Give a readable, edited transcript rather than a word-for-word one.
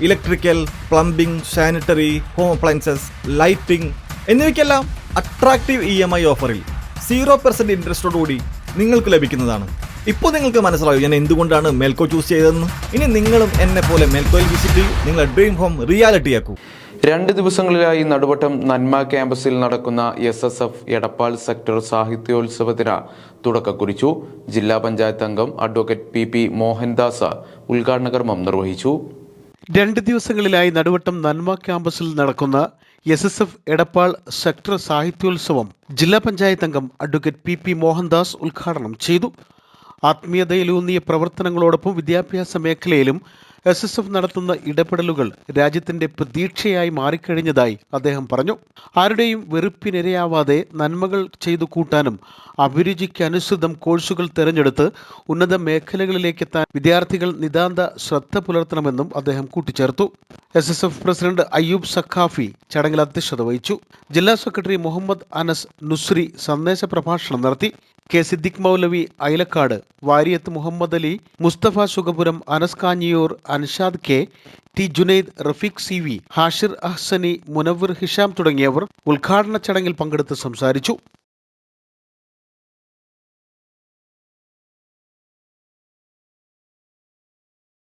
Electrical, plumbing, sanitary, home appliances, lighting എന്നിവയ്ക്കെല്ലാം attractive EMI ഓഫറിൽ 0% ഇൻട്രസ്റ്റോടുകൂടി നിങ്ങൾക്ക് ലഭിക്കുന്നതാണ്. ഇപ്പോൾ നിങ്ങൾക്ക് മനസ്സിലാവും ഞാൻ എന്തുകൊണ്ടാണ് മെൽക്കോ ചൂസ് ചെയ്തതെന്ന്. ഇനി നിങ്ങളും എന്നെ പോലെ മെൽക്കോയിൽ വിസിറ്റ് ചെയ്യൂ, നിങ്ങളുടെ ഡ്രീം ഹോം റിയാലിറ്റിയാക്കൂ. 2 ദിവസങ്ങളിലായി നടുവട്ടം നന്മ ക്യാമ്പസിൽ നടക്കുന്ന SSF എടപ്പാൾ സെക്ടർ സാഹിത്യോത്സവത്തിന് തുടക്കം കുറിച്ചു. ജില്ലാ പഞ്ചായത്ത് അംഗം അഡ്വക്കേറ്റ് PP മോഹൻദാസ് ഉദ്ഘാടന കർമ്മം നിർവഹിച്ചു. 2 ദിവസങ്ങളിലായി നടുവട്ടം നന്മ ക്യാമ്പസിൽ നടക്കുന്ന SSF എടപ്പാൾ സെക്ടർ സാഹിത്യോത്സവം ജില്ലാ പഞ്ചായത്ത് അംഗം അഡ്വക്കേറ്റ് PP മോഹൻദാസ് ഉദ്ഘാടനം ചെയ്തു. ആത്മീയതയിലൂന്നിയ പ്രവർത്തനങ്ങളോടൊപ്പം വിദ്യാഭ്യാസ മേഖലയിലും SSF നടത്തുന്ന ഇടപെടലുകൾ രാജ്യത്തിന്റെ പ്രതീക്ഷയായി മാറിക്കഴിഞ്ഞതായി അദ്ദേഹം പറഞ്ഞു. ആരുടെയും വെറുപ്പിനിരയാവാതെ നന്മകൾ ചെയ്തു കൂട്ടാനും അഭിരുചിക്കനുസൃതം കോഴ്സുകൾ തിരഞ്ഞെടുത്ത് ഉന്നത മേഖലകളിലേക്കെത്താൻ വിദ്യാർത്ഥികൾ നിതാന്ത ശ്രദ്ധ പുലർത്തണമെന്നും അദ്ദേഹം കൂട്ടിച്ചേർത്തു. SSF പ്രസിഡന്റ് അയ്യൂബ് സഖാഫി ചടങ്ങിൽ അധ്യക്ഷത വഹിച്ചു. ജില്ലാ സെക്രട്ടറി മുഹമ്മദ് അനസ് നുസ്രി സന്ദേശ പ്രഭാഷണം നടത്തി. K. Siddique Moulavi Ayalakkad, Variyath Muhammad Ali, Musthafa Sugapuram, Anas Kanjiyoor, Anshad K, T. Junaid, Rafeeq CV, Hashir Ahsani, Munavvar Hisham തുടങ്ങിയവർ ഉദ്ഘാടന ചടങ്ങിൽ പങ്കെടുത്ത് സംസാരിച്ചു.